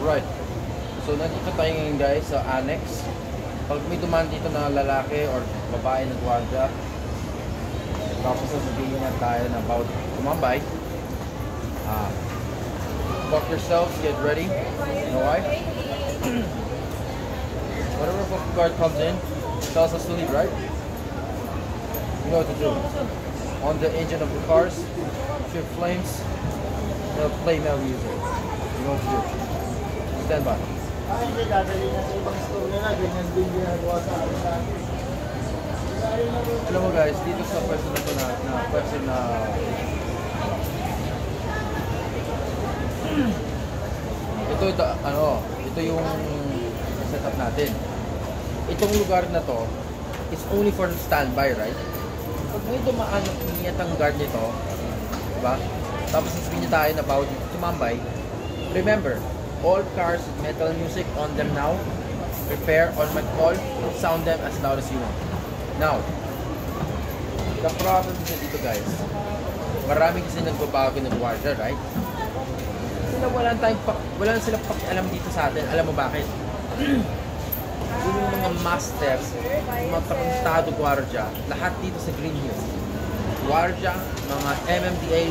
Alright. So, nandito tayo ngayon guys sa annex. Pag may dumaan dito na lalaki or babae na gwardiya, tapos sasabihin niya tayo na bawat tumambay. Fuck yourselves, get ready. You know why? Whatever fucking guard comes in, tells us to leave, right? You know what to do. On the engine of the cars, shoot flames, play metal music. You know what to do. Stand by. Hindi, dadali na sa ibang store nila, ganyan din ginagawa sa akin. Alam mo guys, dito sa pwesto na ito pwesto na ito yung setup natin. Itong lugar na to is only for standby, right? Pag may dumaan ng iniyatang guard nito, diba? Tapos sasabihin niya tayo na bawal dito tumambay. Remember, all cars with metal music on them now. Prepare on my call, sound them as loud as you want. Now, the problem is dito guys, marami kasi nagbabago ng gwardiya, right? Wala silang pakialam dito sa atin. Alam mo bakit? Yung mga masters, mga tarantado gwardiya, lahat dito sa Green Hills. Gwardiya, mga MMDA,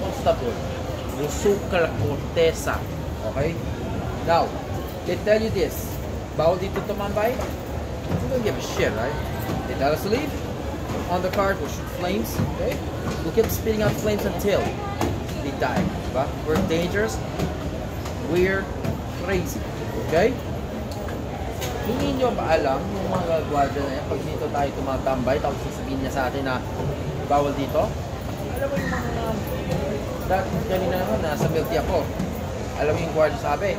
constable, Rusukal, Cortesa. Okay? Now, they tell you this. Bawal dito tumambay? You don't give a shit, right? They tell us to leave. On the car, we'll shoot flames. Okay? We'll keep spitting out flames until they die. Diba? We're dangerous. We're crazy. Okay? Hindi nyo ba alam yung mga gwardiya na yan, pag dito tayo tumatambay, tapos sasabihin niya sa atin na bawal dito? Alam mo yung mga kanina naman, nasa milk tea ako. Alam mo yung gwardiya sabi,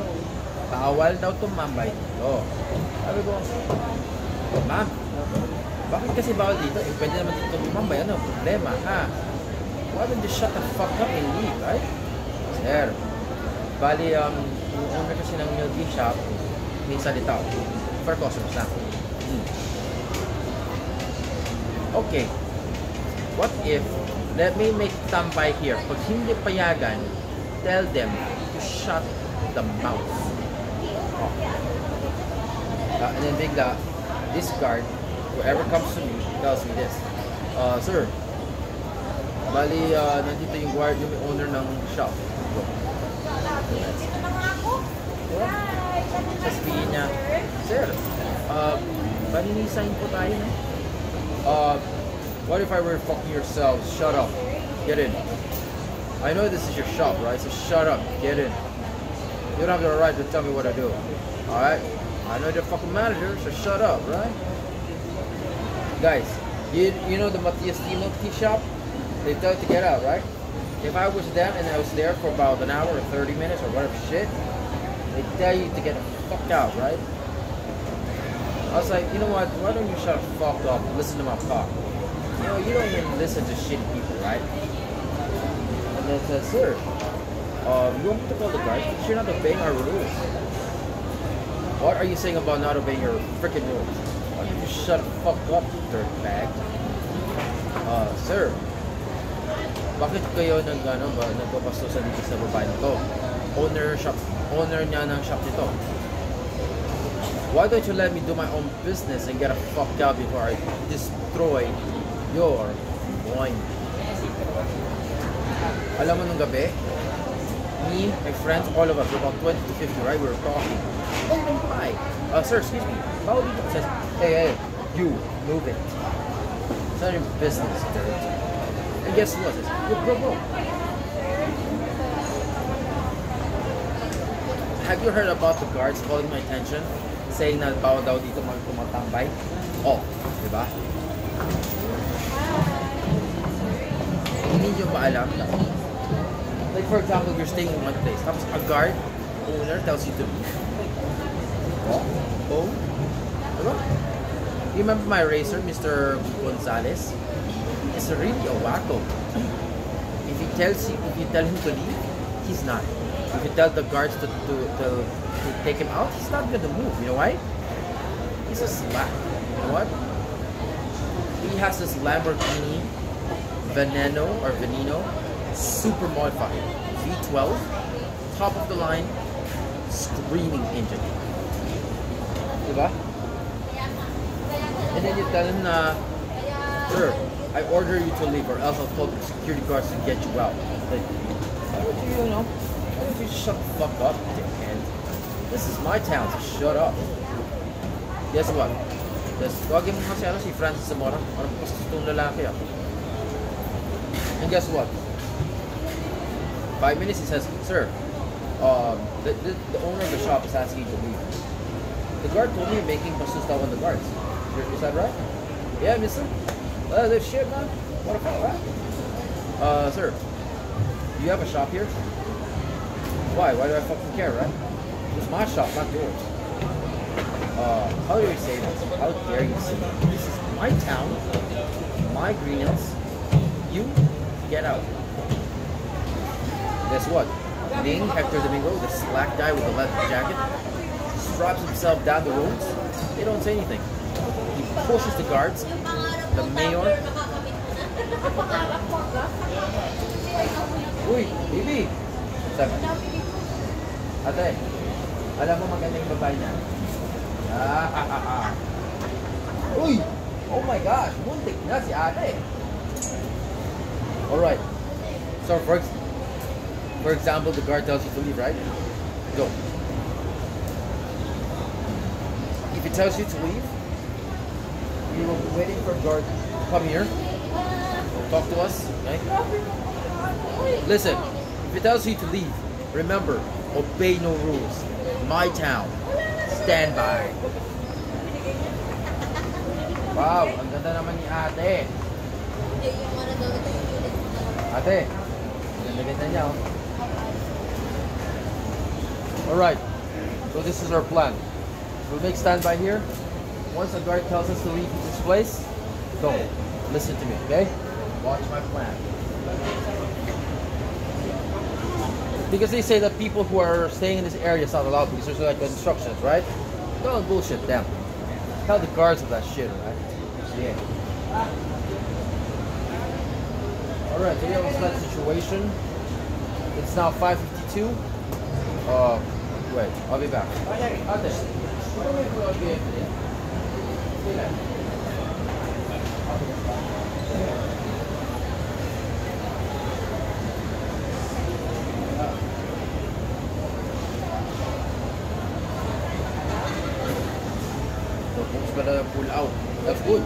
bawal daw tumambay dito. Sabi ko, ma'am, bakit kasi bawal dito? Eh, pwede naman dito tumambay. Ano problema, ha? Why don't you shut the fuck up and leave, right? Sir, bali, yung owner kasi ng milk tea shop, may salita for customers lang. Okay, what if, let me make tambay here. Pag hindi payagan, tell them to shut the mouth. Oh. And then bigla, this guard, whoever comes to me, tells me this. Sir, bali, nandito yung guard, yung owner ng shop. Sasabihin niya, sir, paninisahin po tayo na. What if I were fucking yourselves? Shut up. Get in. I know this is your shop, right? So shut up. Get in. You don't have the right to tell me what I do. Alright? I know the fucking manager, so shut up, right? Guys, you know the Matias Milk Tea shop? They tell you to get out, right? If I was them and I was there for about an hour or 30 minutes or whatever shit, they tell you to get the fuck out, right? I was like, you know what? Why don't you shut the fuck up and listen to my talk? You know, you don't even listen to shitty people, right? And then says, sir, you want me to call the guys? Because you're not obeying our rules. What are you saying about not obeying your freaking rules? Why don't you shut the fuck up, dirtbag? Sir, bakit kayo nagpapastusan dito sa babae na to? Owner niya ng shop nito. Why don't you let me do my own business and get a fuck out before I destroy your wine? Alam mo nung gabi, me, my friends, all of us, about 20 to 50, right? We were talking. Open pie. Sir, excuse me. Bawal dito. Says, hey, you, move it. It's not your business, dirt. And guess what? Says, bro. Have you heard about the guards calling my attention? Saying na bawal daw dito tumatambay? Oh, di ba? Hindi nyo ba alam na? Like for example, you're staying in one place, tapos a guard, owner tells you to leave. Oh? Diba? You remember my racer, Mr. Gonzalez? He's really a wacko. If you tell him to leave, he's not. If you tell the guards to take him out, he's not gonna move. You know why? He's a slack. You know what? He has this Lamborghini Veneno, super modified V12, top of the line, screaming engine. Diba? And then you tell him, sir, I order you to leave or else I'll call the security guards to get you out. Like, why don't you shut the fuck up, dickhead? This is my town, so shut up. Guess what? Tawagin mo kasi si Francis Zamora. Parang pastos tong lalaki ah. And guess what? 5 minutes he says, sir, the owner of the shop is asking you to leave. The guard told me you're making pastos daw on the guards. Is that right? Yeah, mister. This shit, man. What the fuck, right? Sir, do you have a shop here? Why? Why do I fucking care, right? It's my shop, not yours. How do you say this? How dare you say that? This is my town, my green hills. You get out. Guess what? Ming, Hector Domingo, the slack guy with the leather jacket, straps himself down the roads. They don't say anything. He pushes the guards, the mayor. Uy, baby! Sabi. Ate, alam mo maganda yung babae niya? Uy! Oh my gosh, muntik na si ate. Alright. So for example, the guard tells you to leave, right? Go. If he tells you to leave, you will be waiting for a guard to come here, talk to us, okay? Listen, if he tells you to leave, remember, obey no rules. My town. Stand by. Wow, ang ganda naman ni ate. Ate, ang ganda niya, oh. Alright, so this is our plan. We'll make standby here. Once a guard tells us to leave this place, go. Listen to me, okay? Watch my plan. Because they say that people who are staying in this area is not allowed because there's like instructions, right? Don't bullshit them. Tell the guards of that shit, right? Yeah. Alright, so we have a flat situation. It's now 5:52. Wait, I'll be back. So, better pull out. That's good.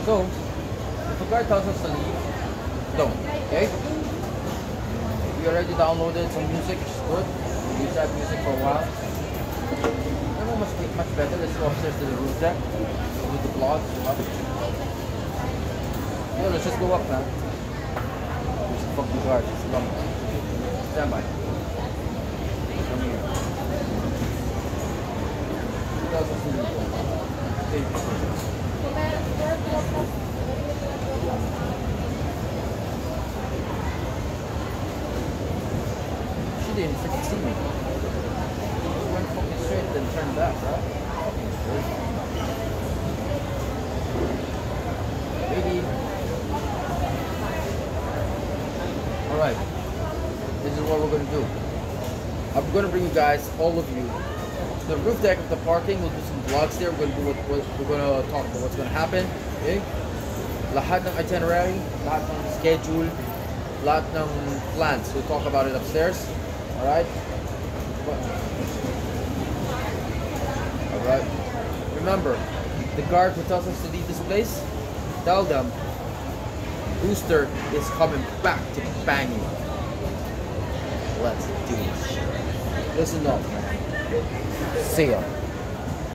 So, if a guard tells us to leave, don't. Okay? We already downloaded some music, which is good. We used that music for a while. It must be much better. Let's go upstairs to the roof deck with the blog. Yeah, let's just go up, man. There's a fucking guard. Come. Stand by. Come here. He tells us to leave. She didn't freaking see me. She went fucking straight and then turned back, right? Fucking straight. Baby. Alright. This is what we're gonna do. I'm gonna bring you guys, all of you, to the roof deck of the parking. We'll do some vlogs there. We're gonna do we're gonna talk about what's gonna happen. Okay? Lahat ng itinerary, lahat ng schedule, lahat ng plans. We'll talk about it upstairs. Alright? Alright. Remember, the guard who tells us to leave this place, tell them Booster is coming back to bang you. Let's do this shit. Listen up, man. See ya.